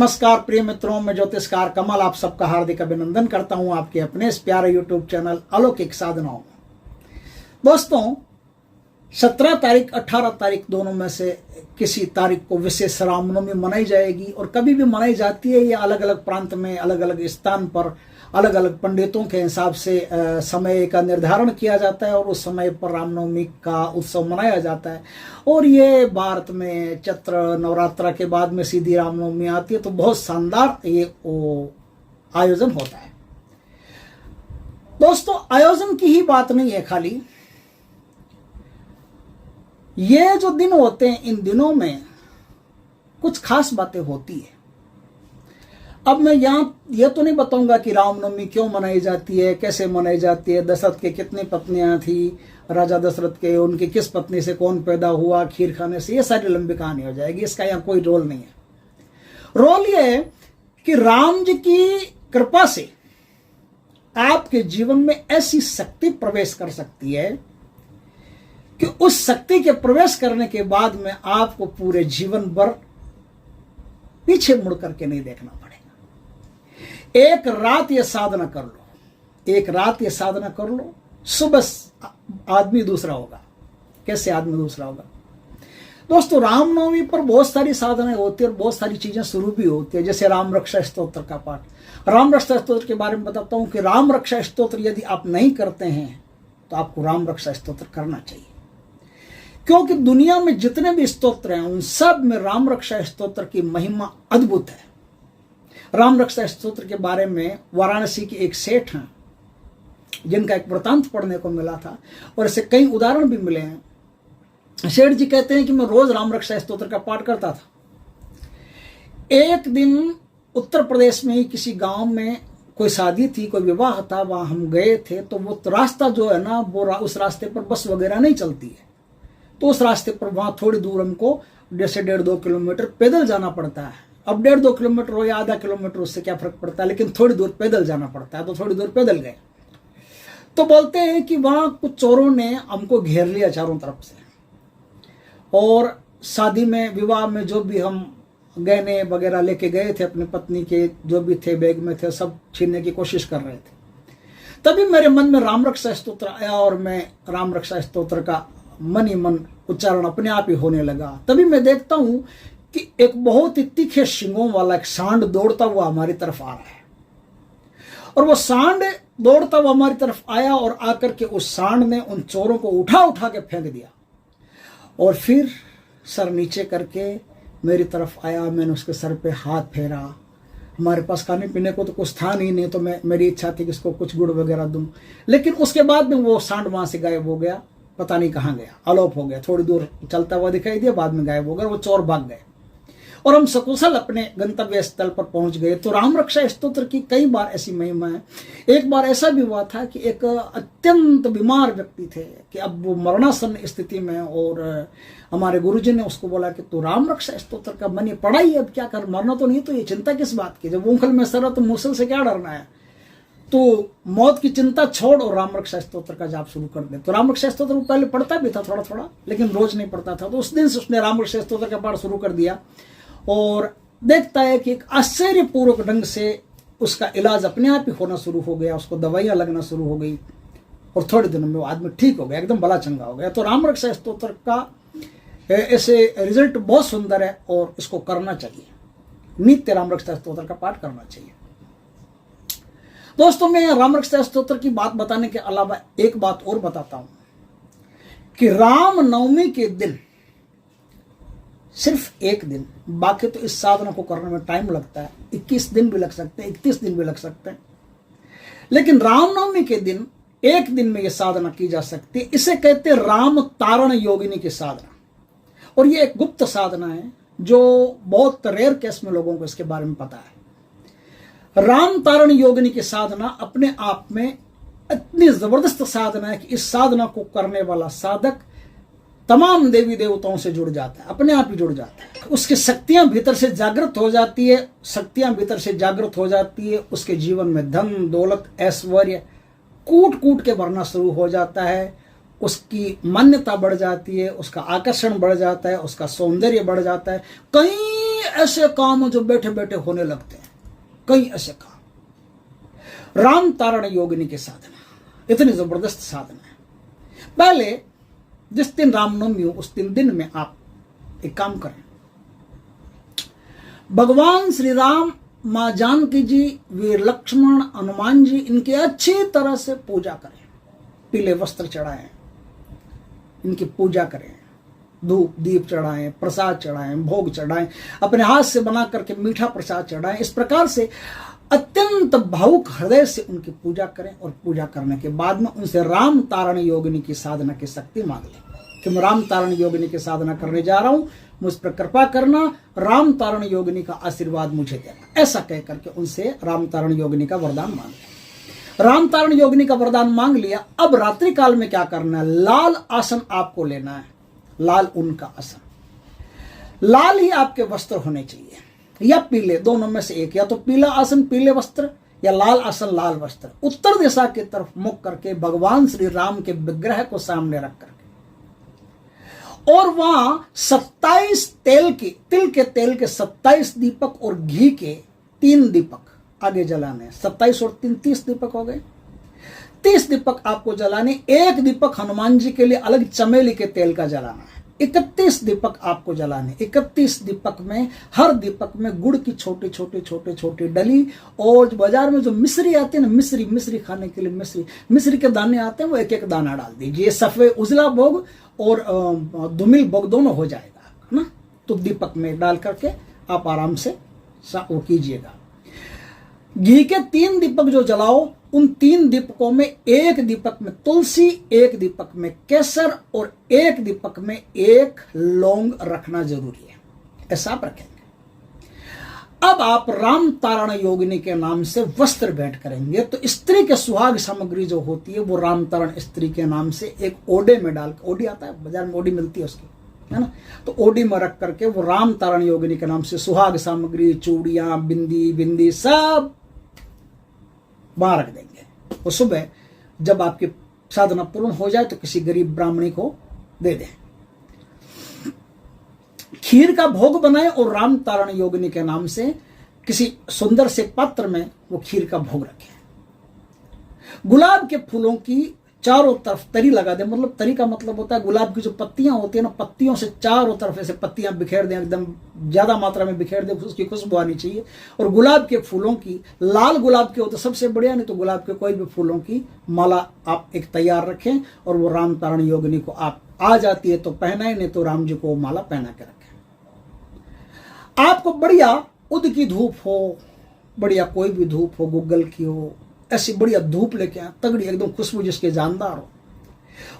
नमस्कार प्रिय मित्रों, मैं ज्योतिषकार कमल आप सबका हार्दिक अभिनंदन करता हूं आपके अपने इस प्यारे यूट्यूब चैनल अलौकिक साधनाओं में। दोस्तों, 17 तारीख 18 तारीख दोनों में से किसी तारीख को विशेष रामनवमी मनाई जाएगी और कभी भी मनाई जाती है। ये अलग अलग प्रांत में अलग अलग स्थान पर अलग अलग पंडितों के हिसाब से समय का निर्धारण किया जाता है और उस समय पर रामनवमी का उत्सव मनाया जाता है। और ये भारत में चैत्र नवरात्र के बाद में सीधी रामनवमी आती है, तो बहुत शानदार ये आयोजन होता है। दोस्तों, आयोजन की ही बात नहीं है, खाली ये जो दिन होते हैं, इन दिनों में कुछ खास बातें होती है। अब मैं यहाँ यह तो नहीं बताऊंगा कि रामनवमी क्यों मनाई जाती है, कैसे मनाई जाती है, दशरथ के कितनी पत्नियां थी, राजा दशरथ के उनकी किस पत्नी से कौन पैदा हुआ, खीर खाने से, ये सारी लंबी कहानी हो जाएगी। इसका यहाँ कोई रोल नहीं है। रोल ये है कि राम जी की कृपा से आपके जीवन में ऐसी शक्ति प्रवेश कर सकती है कि उस शक्ति के प्रवेश करने के बाद में आपको पूरे जीवन भर पीछे मुड़ करके नहीं देखना पड़ेगा। एक रात ये साधना कर लो, एक रात ये साधना कर लो, सुबह आदमी दूसरा होगा। कैसे आदमी दूसरा होगा? दोस्तों, रामनवमी पर बहुत सारी साधनाएं होती है और बहुत सारी चीजें शुरू भी होती है, जैसे राम रक्षा स्तोत्र का पाठ। राम रक्षा स्तोत्र के बारे में बताता हूं कि राम रक्षा स्तोत्र यदि आप नहीं करते हैं तो आपको राम रक्षा स्तोत्र करना चाहिए, क्योंकि दुनिया में जितने भी स्तोत्र हैं उन सब में राम रक्षा स्तोत्र की महिमा अद्भुत है। राम रक्षा स्तोत्र के बारे में वाराणसी के एक सेठ हैं जिनका एक वृतांत पढ़ने को मिला था और ऐसे कई उदाहरण भी मिले हैं। सेठ जी कहते हैं कि मैं रोज राम रक्षा स्तोत्र का पाठ करता था। एक दिन उत्तर प्रदेश में ही किसी गांव में कोई शादी थी, कोई विवाह था, वहां हम गए थे। तो वो रास्ता जो है ना, वो उस रास्ते पर बस वगैरह नहीं चलती है, तो उस रास्ते पर वहां थोड़ी दूर हमको जैसे 1.5-2 किलोमीटर पैदल जाना पड़ता है। अब 1.5-2 किलोमीटर हो या आधा किलोमीटर, उससे क्या फर्क पड़ता है, लेकिन थोड़ी दूर पैदल जाना पड़ता है। तो थोड़ी दूर पैदल गए तो बोलते हैं कि वहां कुछ चोरों ने हमको घेर लिया चारों तरफ से, और शादी में विवाह में जो भी हम गहने वगैरह लेके गए थे, अपनी पत्नी के जो भी थे बैग में थे, सब छीनने की कोशिश कर रहे थे। तभी मेरे मन में राम रक्षा स्तोत्र आया और मैं राम रक्षा स्तोत्र का मन ही मन उच्चारण अपने आप ही होने लगा। तभी मैं देखता हूं कि एक बहुत ही तीखे शिंगों वाला एक सांड दौड़ता हुआ हमारी तरफ आ रहा है, और वो सांड दौड़ता हुआ हमारी तरफ आया और आकर के उस सांड ने उन चोरों को उठा उठा के फेंक दिया और फिर सर नीचे करके मेरी तरफ आया। मैंने उसके सर पे हाथ फेरा। हमारे पास खाने पीने को तो कुछ था नहीं, तो मेरी इच्छा थी कि इसको कुछ गुड़ वगैरह दूं, लेकिन उसके बाद में वो सांड वहां से गायब हो गया, पता नहीं कहाँ गया, अलोप हो गया। थोड़ी दूर चलता हुआ दिखाई दिया, बाद में गायब हो गया, वो चोर भाग गए और हम सकुशल अपने गंतव्य स्थल पर पहुंच गए। तो राम रक्षा स्तोत्र की कई बार ऐसी महिमा है। एक बार ऐसा भी हुआ था कि एक अत्यंत बीमार व्यक्ति थे कि अब वो मरणासन स्थिति में, और हमारे गुरुजी ने उसको बोला कि तू राम रक्षा स्तोत्र का मैंने पढ़ा ही, अब क्या कर, मरना तो नहीं, तो ये चिंता किस बात की, जब ऊंखल में सर है तो मूसल से क्या डरना है, तो मौत की चिंता छोड़ और राम रक्षा स्तोत्र का जाप शुरू कर दे। तो राम रक्षा स्तोत्र वो पहले पढ़ता भी था थोड़ा थोड़ा, लेकिन रोज नहीं पढ़ता था। तो उस दिन से उसने राम रक्षा स्तोत्र का पाठ शुरू कर दिया और देखता है कि एक आश्चर्यपूर्वक ढंग से उसका इलाज अपने आप ही होना शुरू हो गया, उसको दवाइयां लगना शुरू हो गई और थोड़े दिनों में वो आदमी ठीक हो गया, एकदम भला चंगा हो गया। तो राम रक्षा स्तोत्र का ऐसे रिजल्ट बहुत सुंदर है और इसको करना चाहिए, नित्य राम रक्षा स्तोत्र का पाठ करना चाहिए। दोस्तों, मैं राम रक्षा स्तोत्र की बात बताने के अलावा एक बात और बताता हूं कि राम नवमी के दिन, सिर्फ एक दिन, बाकी तो इस साधना को करने में टाइम लगता है, 21 दिन भी लग सकते हैं, 31 दिन भी लग सकते हैं, लेकिन रामनवमी के दिन एक दिन में यह साधना की जा सकती है। इसे कहते हैं राम तारण योगिनी की साधना, और यह एक गुप्त साधना है जो बहुत रेयर केस में लोगों को इसके बारे में पता है। राम तारण योगिनी की साधना अपने आप में इतनी जबरदस्त साधना है कि इस साधना को करने वाला साधक तमाम देवी देवताओं से जुड़ जाता है, अपने आप ही जुड़ जाता है। उसकी शक्तियां भीतर से जागृत हो जाती है, शक्तियां भीतर से जागृत हो जाती है, उसके जीवन में धन दौलत ऐश्वर्य कूट कूट के भरना शुरू हो जाता है, उसकी मान्यता बढ़ जाती है, उसका आकर्षण बढ़ जाता है, उसका सौंदर्य बढ़ जाता है, कई ऐसे काम जो बैठे बैठे होने लगते हैं, कई ऐसे काम। राम तारण योगिनी की साधना इतनी जबरदस्त साधना है। पहले जिस दिन रामनवमी हो उस दिन में आप एक काम करें, भगवान श्री राम, मां जानकी जी, वीर लक्ष्मण, हनुमान जी, इनकी अच्छी तरह से पूजा करें। पीले वस्त्र चढ़ाएं, इनकी पूजा करें, धूप दीप चढ़ाएं, प्रसाद चढ़ाएं, भोग चढ़ाएं, अपने हाथ से बना करके मीठा प्रसाद चढ़ाएं। इस प्रकार से अत्यंत भावुक हृदय से उनकी पूजा करें और पूजा करने के बाद में उनसे राम तारण योगिनी की साधना की शक्ति मांग लें कि मैं राम तारण योगिनी की साधना करने जा रहा हूं, मुझ पर कृपा करना, राम तारण योगिनी का आशीर्वाद मुझे देना। ऐसा कह करके उनसे राम तारण योगिनी का वरदान मांग लिया। राम तारण योगिनी का वरदान मांग लिया। अब रात्रि काल में क्या करना है, लाल आसन आपको लेना है, लाल ऊन का आसन। लाल ही आपके वस्त्र होने चाहिए या पीले, दोनों में से एक, या तो पीला आसन पीले वस्त्र या लाल आसन लाल वस्त्र। उत्तर दिशा की तरफ मुख करके भगवान श्री राम के विग्रह को सामने रख करके, और वहां 27 तिल के तेल के 27 दीपक और घी के 3 दीपक आगे जलाने। 27 और 3 30 दीपक हो गए। 30 दीपक आपको जलाने। एक दीपक हनुमान जी के लिए अलग चमेली के तेल का जलाना है। 31 दीपक आपको जलाने। 31 दीपक में, हर दीपक में गुड़ की छोटी छोटी डली, और बाजार में जो मिश्री आती है ना, मिश्री खाने के लिए मिश्री के दाने आते हैं, वो एक एक दाना डाल दीजिए। सफेद उजला भोग और धूमिल भोग दोनों हो जाएगा, है ना। तो दीपक में डाल करके आप आराम से वो कीजिएगा। घी के 3 दीपक जो जलाओ, उन 3 दीपकों में एक दीपक में तुलसी, एक दीपक में केसर और एक दीपक में एक लौंग रखना जरूरी है। ऐसा आप रखेंगे। अब आप राम तारण योगिनी के नाम से वस्त्र भेंट करेंगे। तो स्त्री के सुहाग सामग्री जो होती है वो राम तारण स्त्री के नाम से एक ओडे में डाल, ओडी आता है बाजार में, ओडी मिलती है उसकी, है ना। तो ओडी में रख करके वो राम तारण योगिनी के नाम से सुहाग सामग्री, चूड़ियां, बिंदी सब वहां रख देंगे। और सुबह जब आपकी साधना पूर्ण हो जाए तो किसी गरीब ब्राह्मणी को दे दें। खीर का भोग बनाए और राम तारण योगिनी के नाम से किसी सुंदर से पात्र में वो खीर का भोग रखें। गुलाब के फूलों की चारों तरफ तरी लगा दें। मतलब तरी का मतलब होता है गुलाब की जो पत्तियां होती है ना, पत्तियों से चारों तरफ ऐसे पत्तियां बिखेर दें, एकदम ज्यादा मात्रा में बिखेर दें, उसकी खुशबू आनी चाहिए। और गुलाब के फूलों की, लाल गुलाब के हो तो सबसे बढ़िया, नहीं तो गुलाब के कोई भी फूलों की माला आप एक तैयार रखें और वो राम तारण योगिनी को आप आ जाती है तो पहनाए, नहीं तो राम जी को माला पहना के रखें। आपको बढ़िया उद की धूप हो, बढ़िया कोई भी धूप हो, गूगल की हो, ऐसी बढ़िया धूप लेके आए, तगड़ी एकदम खुशबू जिसके जानदार हो,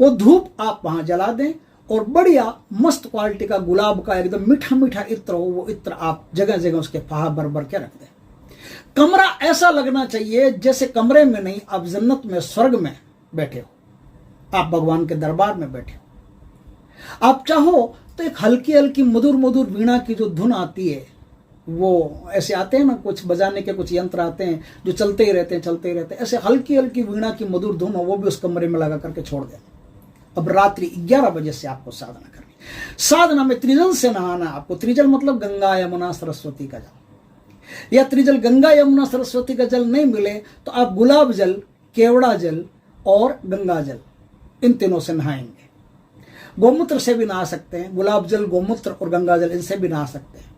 वो धूप आप वहां जला दें। और बढ़िया मस्त क्वालिटी का गुलाब का एकदम मीठा इत्र हो, वो इत्र आप जगह जगह उसके फाहा भर के रख दें। कमरा ऐसा लगना चाहिए जैसे कमरे में नहीं, आप जन्नत में, स्वर्ग में बैठे हो, आप भगवान के दरबार में बैठे हो। आप चाहो तो एक हल्की मधुर वीणा की जो धुन आती है, वो ऐसे आते हैं ना, कुछ बजाने के कुछ यंत्र आते हैं जो चलते ही रहते हैं। ऐसे हल्की वीणा की मधुर धुन हो, वो भी उस कमरे में लगा करके छोड़ देना। अब रात्रि 11 बजे से आपको साधना करनी। साधना में त्रिजल से नहाना आपको। त्रिजल मतलब गंगा यमुना सरस्वती का जल, या त्रिजल गंगा यमुना सरस्वती का जल नहीं मिले तो आप गुलाब जल, केवड़ा जल और गंगा जल, इन तीनों से नहाएंगे। गोमूत्र से भी नहा सकते हैं, गुलाब जल, गोमूत्र और गंगा जल, इनसे भी नहा सकते हैं।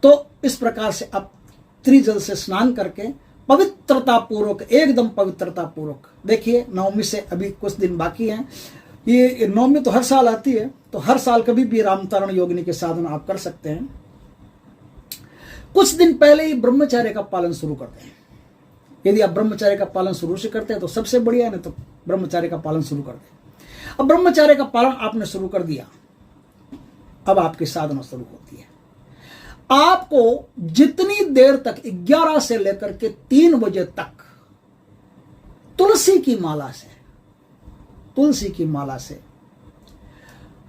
तो इस प्रकार से आप त्रिजल से स्नान करके पवित्रता पूर्वक, एकदम पवित्रता पूर्वक, देखिए नवमी से अभी कुछ दिन बाकी हैं। ये नवमी तो हर साल आती है, तो हर साल कभी भी राम तारण योगिनी के साधना आप कर सकते हैं। कुछ दिन पहले ही ब्रह्मचर्य का पालन शुरू करते हैं। यदि आप ब्रह्मचर्य का पालन शुरू से करते हैं तो सबसे बढ़िया, नहीं तो ब्रह्मचर्य का पालन शुरू कर दें। अब ब्रह्मचर्य का पालन आपने शुरू कर दिया, अब आपकी साधना शुरू होती है। आपको जितनी देर तक 11 से लेकर के 3 बजे तक तुलसी की माला से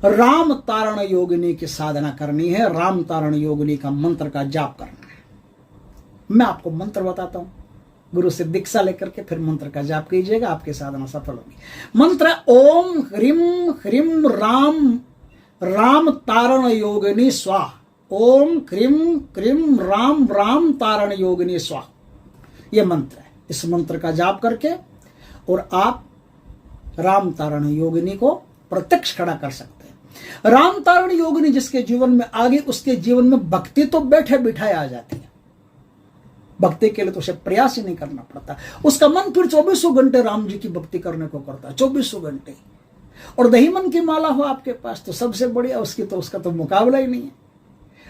राम तारण योगिनी की साधना करनी है। राम तारण योगिनी का मंत्र का जाप करना है। मैं आपको मंत्र बताता हूं, गुरु से दीक्षा लेकर के फिर मंत्र का जाप कीजिएगा, आपकी साधना सफल होगी। मंत्र ओम ह्रीम ह्रीम राम राम तारण योगिनी स्वाहा। ओम क्रीम क्रीम राम राम तारण योगिनी स्वाहा, ये मंत्र है। इस मंत्र का जाप करके और आप राम तारण योगिनी को प्रत्यक्ष खड़ा कर सकते हैं। राम तारण योगिनी जिसके जीवन में आ गई, उसके जीवन में भक्ति तो बैठे बिठाए आ जाती है। भक्ति के लिए तो उसे प्रयास ही नहीं करना पड़ता, उसका मन फिर 24 घंटे राम जी की भक्ति करने को करता है, 24 घंटे। और दही मन की माला हो आपके पास तो सबसे बढ़िया, उसका तो मुकाबला ही नहीं है।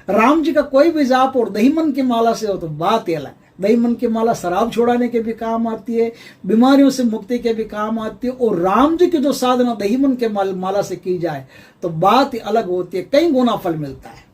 राम जी का कोई भी जाप और दही मन की माला से हो तो बात ही अलग है। दही मन की माला शराब छुड़ाने के भी काम आती है, बीमारियों से मुक्ति के भी काम आती है, और राम जी की जो साधना दही मन के माला से की जाए तो बात ही अलग होती है, कई गुना फल मिलता है।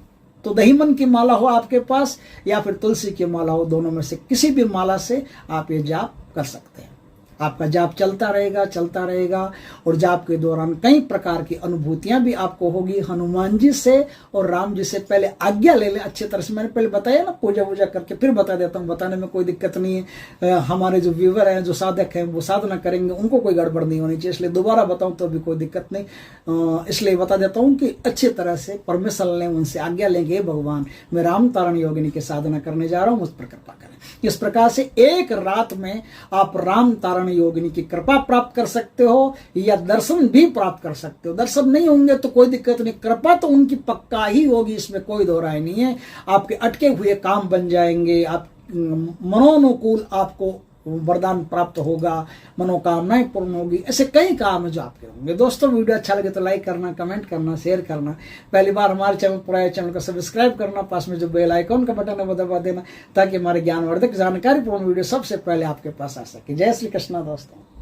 तो दही मन की माला हो आपके पास या फिर तुलसी की माला हो, दोनों में से किसी भी माला से आप ये जाप कर सकते हैं। आपका जाप चलता रहेगा और जाप के दौरान कई प्रकार की अनुभूतियां भी आपको होगी। हनुमान जी से और राम जी से पहले आज्ञा ले लें अच्छी तरह से। मैंने पहले बताया ना, पूजा वूजा करके फिर बता देता हूँ, बताने में कोई दिक्कत नहीं है। हमारे जो व्यूवर हैं, जो साधक हैं, वो साधना करेंगे, उनको कोई गड़बड़ नहीं होनी चाहिए, इसलिए दोबारा बताऊँ तो भी कोई दिक्कत नहीं। इसलिए बता देता हूँ कि अच्छी तरह से परमिशन लें, उनसे आज्ञा लेंगे, भगवान मैं राम तारण योगिनी की साधना करने जा रहा हूँ, मुझ पर कृपा करें। इस प्रकार से एक रात में आप राम तारण योगिनी की कृपा प्राप्त कर सकते हो या दर्शन भी प्राप्त कर सकते हो। दर्शन नहीं होंगे तो कोई दिक्कत नहीं, कृपा तो उनकी पक्का ही होगी, इसमें कोई दो राय नहीं है। आपके अटके हुए काम बन जाएंगे, आप मनोनुकूल आपको वरदान प्राप्त होगा, मनोकामनाएं पूर्ण होगी, ऐसे कई काम है जो आपके होंगे। दोस्तों वीडियो अच्छा लगे तो लाइक करना, कमेंट करना, शेयर करना, पहली बार हमारे चैनल पर आए चैनल को सब्सक्राइब करना, पास में जो बेल आइकॉन का बटन है वो दबा देना, ताकि हमारे ज्ञानवर्धक जानकारी पूर्ण वीडियो सबसे पहले आपके पास आ सके। जय श्री कृष्णा दोस्तों।